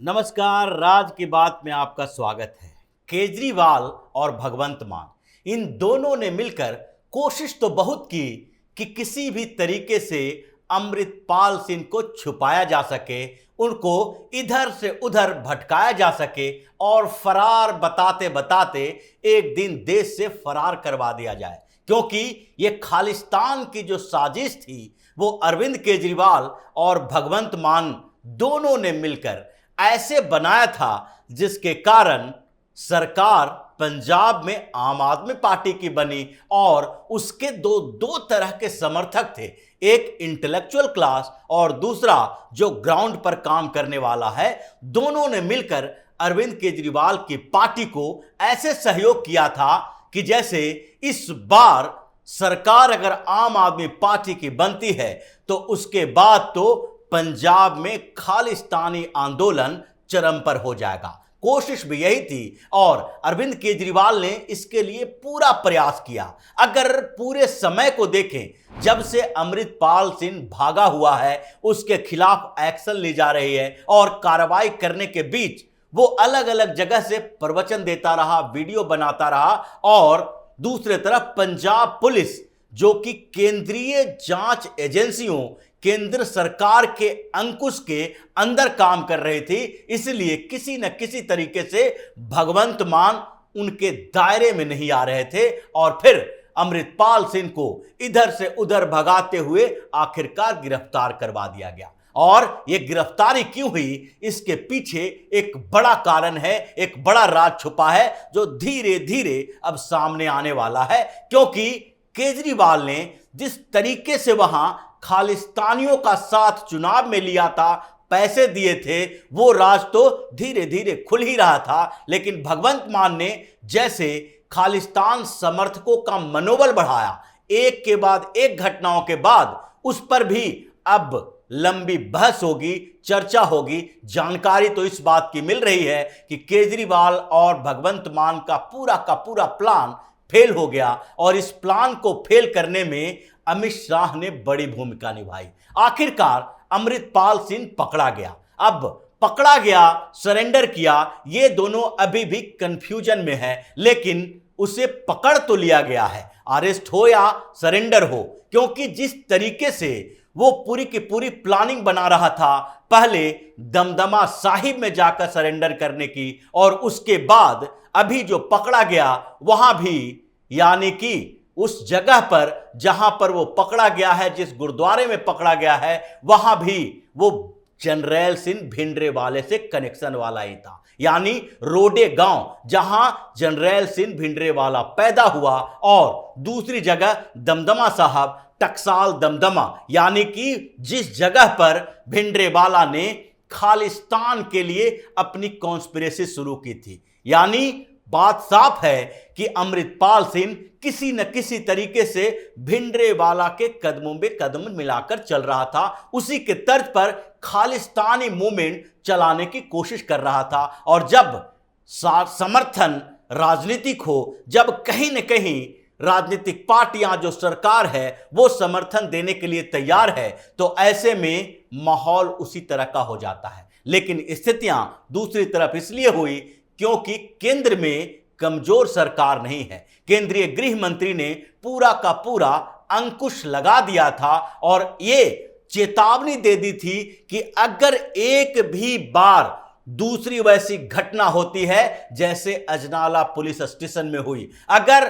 नमस्कार, राज की बात में आपका स्वागत है। केजरीवाल और भगवंत मान इन दोनों ने मिलकर कोशिश तो बहुत की कि किसी भी तरीके से अमृतपाल सिंह को छुपाया जा सके, उनको इधर से उधर भटकाया जा सके और फरार बताते बताते एक दिन देश से फरार करवा दिया जाए। क्योंकि ये खालिस्तान की जो साजिश थी वो अरविंद केजरीवाल और भगवंत मान दोनों ने मिलकर ऐसे बनाया था जिसके कारण सरकार पंजाब में आम आदमी पार्टी की बनी और उसके दो तरह के समर्थक थे, एक इंटेलेक्चुअल क्लास और दूसरा जो ग्राउंड पर काम करने वाला है। दोनों ने मिलकर अरविंद केजरीवाल की पार्टी को ऐसे सहयोग किया था कि जैसे इस बार सरकार अगर आम आदमी पार्टी की बनती है तो उसके बाद तो पंजाब में खालिस्तानी आंदोलन चरम पर हो जाएगा। कोशिश भी यही थी और अरविंद केजरीवाल ने इसके लिए पूरा प्रयास किया। अगर पूरे समय को देखें, जब से अमृतपाल सिंह भागा हुआ है उसके खिलाफ एक्शन ली जा रही है और कार्रवाई करने के बीच वो अलग अलग जगह से प्रवचन देता रहा, वीडियो बनाता रहा और दूसरे तरफ पंजाब पुलिस जो कि केंद्रीय जांच एजेंसियों, केंद्र सरकार के अंकुश के अंदर काम कर रही थी, इसलिए किसी न किसी तरीके से भगवंत मान उनके दायरे में नहीं आ रहे थे और फिर अमृतपाल सिंह को इधर से उधर भगाते हुए आखिरकार गिरफ्तार करवा दिया गया। और यह गिरफ्तारी क्यों हुई, इसके पीछे एक बड़ा कारण है, एक बड़ा राज छुपा है जो धीरे धीरे अब सामने आने वाला है। क्योंकि केजरीवाल ने जिस तरीके से वहां खालिस्तानियों का साथ चुनाव में लिया था, पैसे दिए थे, वो राज तो धीरे धीरे खुल ही रहा था। लेकिन भगवंत मान ने जैसे खालिस्तान समर्थकों का मनोबल बढ़ाया, एक के बाद एक घटनाओं के बाद उस पर भी अब लंबी बहस होगी, चर्चा होगी। जानकारी तो इस बात की मिल रही है कि केजरीवाल और भगवंत मान का पूरा प्लान फेल हो गया और इस प्लान को फेल करने में अमित शाह ने बड़ी भूमिका निभाई। आखिरकार अमृतपाल सिंह पकड़ा गया। अब पकड़ा गया, सरेंडर किया, ये दोनों अभी भी कंफ्यूजन में है, लेकिन उसे पकड़ तो लिया गया है, अरेस्ट हो या सरेंडर हो। क्योंकि जिस तरीके से वो पूरी की पूरी प्लानिंग बना रहा था, पहले दमदमा साहिब में जाकर सरेंडर करने की और उसके बाद अभी जो पकड़ा गया वहां भी, यानी कि उस जगह पर जहां पर वो पकड़ा गया है, जिस गुरुद्वारे में पकड़ा गया है, वहां भी वो जनरैल सिंह भिंडरेवाले से कनेक्शन वाला ही था। यानी रोडे गांव जहां जनरैल सिंह भिंडरेवाला पैदा हुआ और दूसरी जगह दमदमा साहब, टकसाल दमदमा, यानी कि जिस जगह पर भिंडरेवाला ने खालिस्तान के लिए अपनी कॉन्स्पिरेसी शुरू की थी। यानी बात साफ है कि अमृतपाल सिंह किसी न किसी तरीके से भिंडरेवाला के कदमों में कदम मिलाकर चल रहा था, उसी के तर्ज पर खालिस्तानी मूवमेंट चलाने की कोशिश कर रहा था। और जब समर्थन राजनीतिक हो, जब कहीं न कहीं राजनीतिक पार्टियां, जो सरकार है, वो समर्थन देने के लिए तैयार है, तो ऐसे में माहौल उसी तरह का हो जाता है। लेकिन स्थितियां दूसरी तरफ इसलिए हुई क्योंकि केंद्र में कमजोर सरकार नहीं है। केंद्रीय गृह मंत्री ने पूरा का पूरा अंकुश लगा दिया था और ये चेतावनी दे दी थी कि अगर एक भी बार दूसरी वैसी घटना होती है जैसे अजनाला पुलिस स्टेशन में हुई, अगर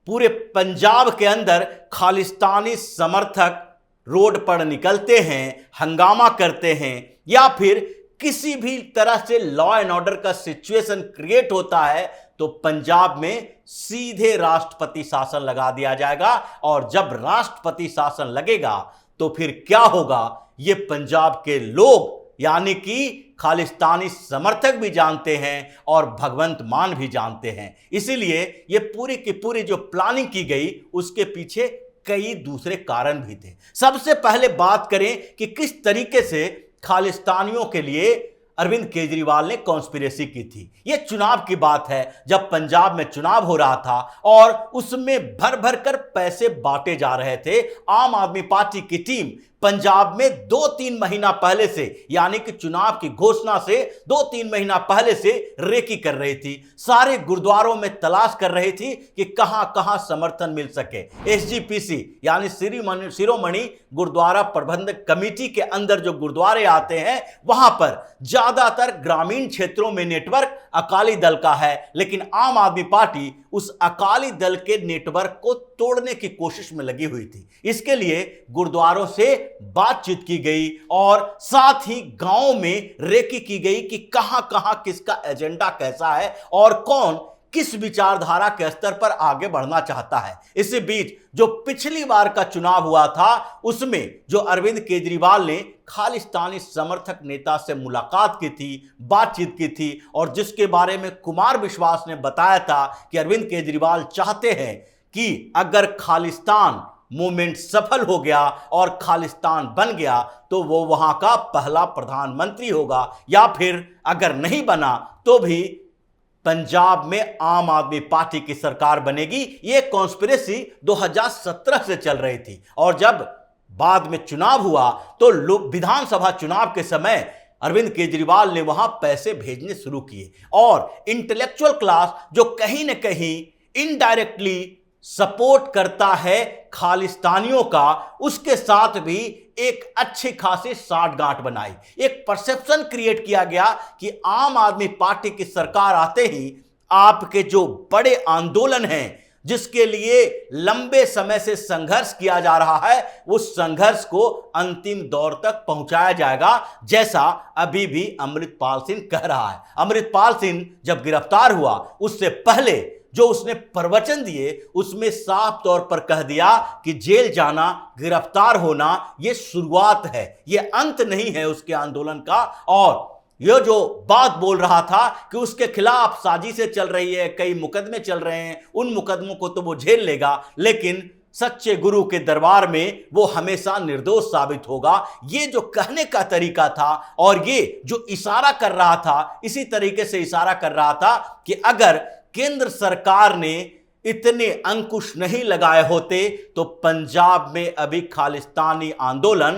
पूरे पंजाब के अंदर खालिस्तानी समर्थक रोड पर निकलते हैं, हंगामा करते हैं, या फिर किसी भी तरह से लॉ एंड ऑर्डर का सिचुएशन क्रिएट होता है, तो पंजाब में सीधे राष्ट्रपति शासन लगा दिया जाएगा। और जब राष्ट्रपति शासन लगेगा तो फिर क्या होगा, ये पंजाब के लोग यानी कि खालिस्तानी समर्थक भी जानते हैं और भगवंत मान भी जानते हैं। इसीलिए ये पूरी की पूरी जो प्लानिंग की गई उसके पीछे कई दूसरे कारण भी थे। सबसे पहले बात करें कि किस तरीके से खालिस्तानियों के लिए अरविंद केजरीवाल ने कॉन्स्पिरेसी की थी। यह चुनाव की बात है, जब पंजाब में चुनाव हो रहा था और उसमें भर भर कर पैसे बांटे जा रहे थे। आम आदमी पार्टी की टीम पंजाब में 2-3 महीना पहले से, यानी कि चुनाव की घोषणा से 2-3 महीना पहले से रेकी कर रही थी। सारे गुरुद्वारों में तलाश कर रही थी कि कहां कहां समर्थन मिल सके। एसजीपीसी यानी शिरोमणि गुरुद्वारा प्रबंधक कमेटी के अंदर जो गुरुद्वारे आते हैं वहां पर ज्यादातर ग्रामीण क्षेत्रों में नेटवर्क अकाली दल का है, लेकिन आम आदमी पार्टी उस अकाली दल के नेटवर्क को तोड़ने की कोशिश में लगी हुई थी। इसके लिए गुरुद्वारों से बातचीत की गई और साथ ही गांवों में रेकी की गई कि कहां कहां किसका एजेंडा कैसा है और कौन किस विचारधारा के स्तर पर आगे बढ़ना चाहता है। इसी बीच जो पिछली बार का चुनाव हुआ था उसमें जो अरविंद केजरीवाल ने खालिस्तानी समर्थक नेता से मुलाकात की थी, बातचीत की थी, और जिसके बारे में कुमार विश्वास ने बताया था कि अरविंद केजरीवाल चाहते हैं कि अगर खालिस्तान मूवमेंट सफल हो गया और खालिस्तान बन गया तो वो वहां का पहला प्रधानमंत्री होगा, या फिर अगर नहीं बना तो भी पंजाब में आम आदमी पार्टी की सरकार बनेगी। ये कॉन्स्पिरेसी 2017 से चल रही थी और जब बाद में चुनाव हुआ तो विधानसभा चुनाव के समय अरविंद केजरीवाल ने वहां पैसे भेजने शुरू किए और इंटेलेक्चुअल क्लास जो कहीं ना कहीं इनडायरेक्टली सपोर्ट करता है खालिस्तानियों का, उसके साथ भी एक अच्छी खासी साठगांठ बनाई। एक परसेप्शन क्रिएट किया गया कि आम आदमी पार्टी की सरकार आते ही आपके जो बड़े आंदोलन हैं जिसके लिए लंबे समय से संघर्ष किया जा रहा है उस संघर्ष को अंतिम दौर तक पहुंचाया जाएगा, जैसा अभी भी अमृतपाल सिंह कह रहा है। अमृतपाल सिंह जब गिरफ्तार हुआ उससे पहले जो उसने प्रवचन दिए उसमें साफ तौर पर कह दिया कि जेल जाना, गिरफ्तार होना यह शुरुआत है, यह अंत नहीं है उसके आंदोलन का। और यह जो बात बोल रहा था कि उसके खिलाफ साजिशें चल रही है, कई मुकदमे चल रहे हैं, उन मुकदमों को तो वो झेल लेगा, लेकिन सच्चे गुरु के दरबार में वो हमेशा निर्दोष साबित होगा। ये जो कहने का तरीका था और ये जो इशारा कर रहा था, इसी तरीके से इशारा कर रहा था कि अगर केंद्र सरकार ने इतने अंकुश नहीं लगाए होते तो पंजाब में अभी खालिस्तानी आंदोलन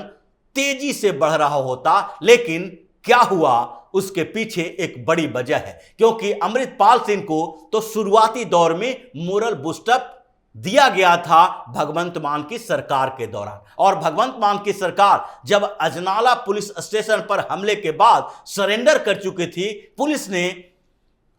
तेजी से बढ़ रहा होता। लेकिन क्या हुआ उसके पीछे एक बड़ी वजह है, क्योंकि अमृतपाल सिंह को तो शुरुआती दौर में मोरल बूस्टअप दिया गया था भगवंत मान की सरकार के दौरान, और भगवंत मान की सरकार जब अजनाला पुलिस स्टेशन पर हमले के बाद सरेंडर कर चुकी थी, पुलिस ने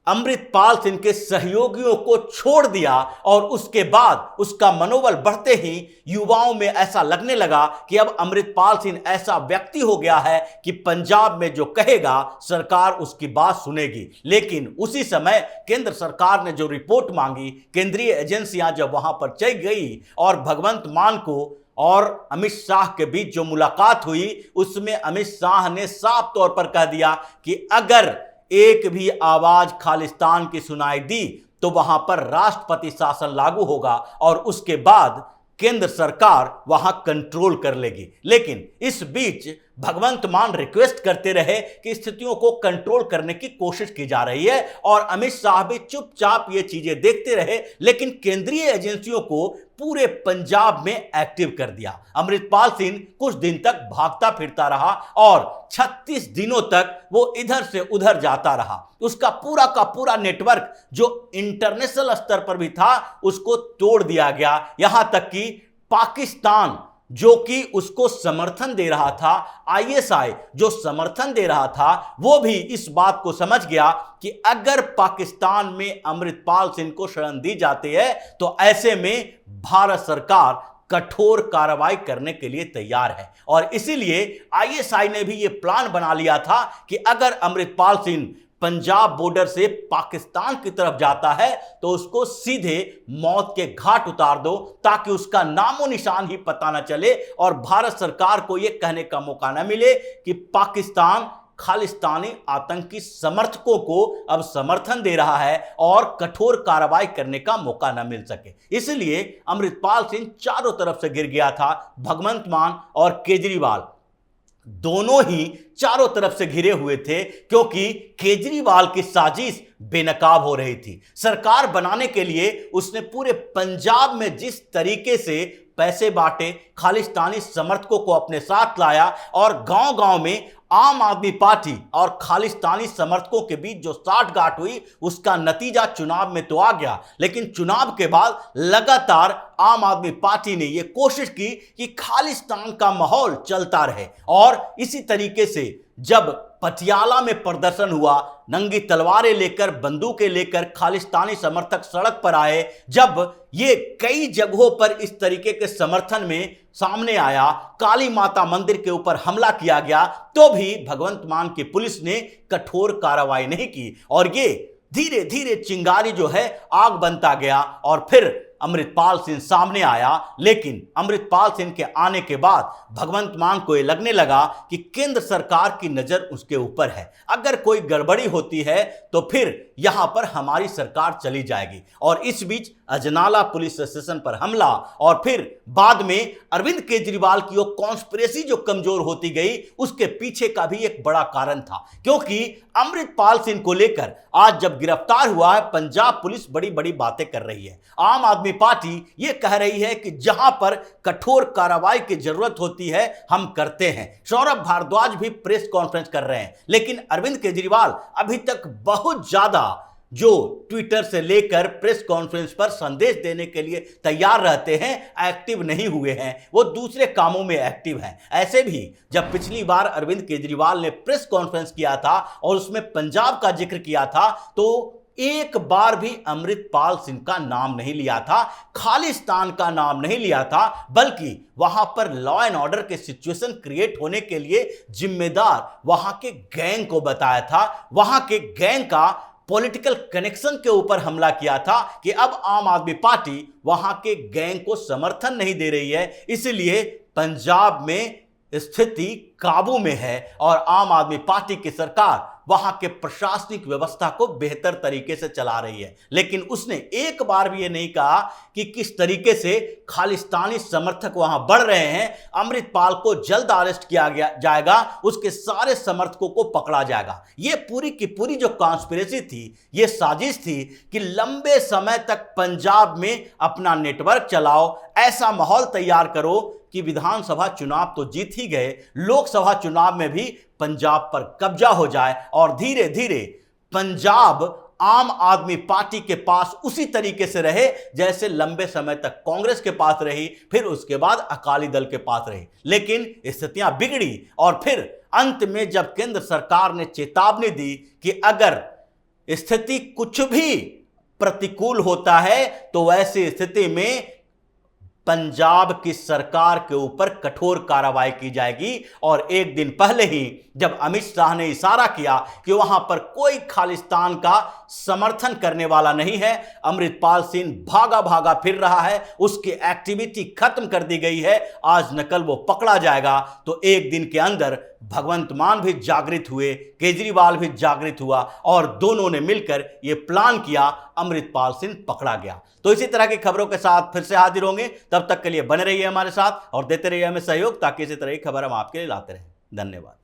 अमृतपाल सिंह के सहयोगियों को छोड़ दिया और उसके बाद उसका मनोबल बढ़ते ही युवाओं में ऐसा लगने लगा कि अब अमृतपाल सिंह ऐसा व्यक्ति हो गया है कि पंजाब में जो कहेगा सरकार उसकी बात सुनेगी। लेकिन उसी समय केंद्र सरकार ने जो रिपोर्ट मांगी, केंद्रीय एजेंसियां जब वहां पर चली गई और भगवंत मान को और अमित शाह के बीच जो मुलाकात हुई उसमें अमित शाह ने साफ तौर पर कह दिया कि अगर एक भी आवाज खालिस्तान की सुनाई दी तो वहां पर राष्ट्रपति शासन लागू होगा और उसके बाद केंद्र सरकार वहां कंट्रोल कर लेगी। लेकिन इस बीच भगवंत मान रिक्वेस्ट करते रहे कि स्थितियों को कंट्रोल करने की कोशिश की जा रही है और अमित शाह भी चुपचाप ये चीजें देखते रहे, लेकिन केंद्रीय एजेंसियों को पूरे पंजाब में एक्टिव कर दिया। अमृतपाल सिंह कुछ दिन तक भागता फिरता रहा और 36 दिनों तक वो इधर से उधर जाता रहा। उसका पूरा का पूरा नेटवर्क जो इंटरनेशनल स्तर पर भी था उसको तोड़ दिया गया, यहां तक कि पाकिस्तान जो कि उसको समर्थन दे रहा था, आईएसआई जो समर्थन दे रहा था, वो भी इस बात को समझ गया कि अगर पाकिस्तान में अमृतपाल सिंह को शरण दी जाती है तो ऐसे में भारत सरकार कठोर कार्रवाई करने के लिए तैयार है। और इसीलिए आईएसआई ने भी यह प्लान बना लिया था कि अगर अमृतपाल सिंह पंजाब बॉर्डर से पाकिस्तान की तरफ जाता है तो उसको सीधे मौत के घाट उतार दो, ताकि उसका नामो निशान ही पता न चले और भारत सरकार को यह कहने का मौका न मिले कि पाकिस्तान खालिस्तानी आतंकी समर्थकों को अब समर्थन दे रहा है और कठोर कार्रवाई करने का मौका न मिल सके। इसलिए अमृतपाल सिंह चारों तरफ से गिर गया था। भगवंत मान और केजरीवाल दोनों ही चारों तरफ से घिरे हुए थे, क्योंकि केजरीवाल की साजिश बेनकाब हो रही थी। सरकार बनाने के लिए उसने पूरे पंजाब में जिस तरीके से पैसे बांटे, खालिस्तानी समर्थकों को अपने साथ लाया और गांव-गांव में आम आदमी पार्टी और खालिस्तानी समर्थकों के बीच जो साठगांठ हुई उसका नतीजा चुनाव में तो आ गया। लेकिन चुनाव के बाद लगातार आम आदमी पार्टी ने यह कोशिश की कि खालिस्तान का माहौल चलता रहे और इसी तरीके से जब पटियाला में प्रदर्शन हुआ, नंगी तलवारें लेकर, बंदूकें लेकर खालिस्तानी समर्थक सड़क पर आए, जब ये कई जगहों पर इस तरीके के समर्थन में सामने आया, काली माता मंदिर के ऊपर हमला किया गया, तो भी भगवंत मान की पुलिस ने कठोर कार्रवाई नहीं की और ये धीरे धीरे चिंगारी जो है आग बनता गया और फिर अमृतपाल सिंह सामने आया। लेकिन अमृतपाल सिंह के आने के बाद भगवंत मान को यह लगने लगा कि केंद्र सरकार की नजर उसके ऊपर है, अगर कोई गड़बड़ी होती है तो फिर यहां पर हमारी सरकार चली जाएगी। और इस बीच अजनाला पुलिस स्टेशन पर हमला और फिर बाद में अरविंद केजरीवाल की वो कॉन्स्पिरेसी जो कमजोर होती गई, उसके पीछे का भी एक बड़ा कारण था, क्योंकि अमृतपाल सिंह को लेकर आज जब गिरफ्तार हुआ है, पंजाब पुलिस बड़ी बड़ी बातें कर रही है। आम आदमी पार्टी यह कह रही है कि जहां पर कठोर कार्रवाई की जरूरत होती है हम करते हैं। सौरभ भारद्वाज भी प्रेस कॉन्फ्रेंस कर रहे हैं, लेकिन अरविंद केजरीवाल अभी तक बहुत ज्यादा जो ट्विटर से लेकर प्रेस कॉन्फ्रेंस पर संदेश देने के लिए तैयार रहते हैं, एक्टिव नहीं हुए हैं, वो दूसरे कामों में एक्टिव हैं। ऐसे भी जब पिछली बार अरविंद केजरीवाल ने प्रेस कॉन्फ्रेंस किया था और उसमें पंजाब का जिक्र किया था, तो एक बार भी अमृतपाल सिंह का नाम नहीं लिया था, खालिस्तान का नाम नहीं लिया था, बल्कि वहां पर लॉ एंड ऑर्डर के सिचुएशन क्रिएट होने के लिए जिम्मेदार वहां के गैंग को बताया था। वहां के गैंग का पॉलिटिकल कनेक्शन के ऊपर हमला किया था कि अब आम आदमी पार्टी वहां के गैंग को समर्थन नहीं दे रही है, इसलिए पंजाब में स्थिति काबू में है और आम आदमी पार्टी की सरकार वहां के प्रशासनिक व्यवस्था को बेहतर तरीके से चला रही है। लेकिन उसने एक बार भी ये नहीं कहा कि किस तरीके से खालिस्तानी समर्थक वहां बढ़ रहे हैं। अमृतपाल को जल्द अरेस्ट किया जाएगा, उसके सारे समर्थकों को पकड़ा जाएगा। ये पूरी की पूरी जो कॉन्स्पिरेसी थी, ये साजिश थी कि लंबे समय तक पंजाब में अपना नेटवर्क चलाओ, ऐसा माहौल तैयार करो कि विधानसभा चुनाव तो जीत ही गए, लोकसभा चुनाव में भी पंजाब पर कब्जा हो जाए और धीरे धीरे पंजाब आम आदमी पार्टी के पास उसी तरीके से रहे जैसे लंबे समय तक कांग्रेस के पास रही, फिर उसके बाद अकाली दल के पास रही। लेकिन स्थितियां बिगड़ी और फिर अंत में जब केंद्र सरकार ने चेतावनी दी कि अगर स्थिति कुछ भी प्रतिकूल होता है तो वैसी स्थिति में पंजाब की सरकार के ऊपर कठोर कार्रवाई की जाएगी। और एक दिन पहले ही जब अमित शाह ने इशारा किया कि वहां पर कोई खालिस्तान का समर्थन करने वाला नहीं है, अमृतपाल सिंह भागा भागा फिर रहा है, उसकी एक्टिविटी खत्म कर दी गई है, आज न कल वो पकड़ा जाएगा। तो एक दिन के अंदर भगवंत मान भी जागृत हुए, केजरीवाल भी जागृत हुआ और दोनों ने मिलकर यह प्लान किया, अमृतपाल सिंह पकड़ा गया। तो इसी तरह की खबरों के साथ फिर से हाजिर होंगे, तब तक के लिए बने रहिए हमारे साथ और देते रहिए हमें सहयोग, ताकि इसी तरह की खबर हम आपके लिए लाते रहें। धन्यवाद।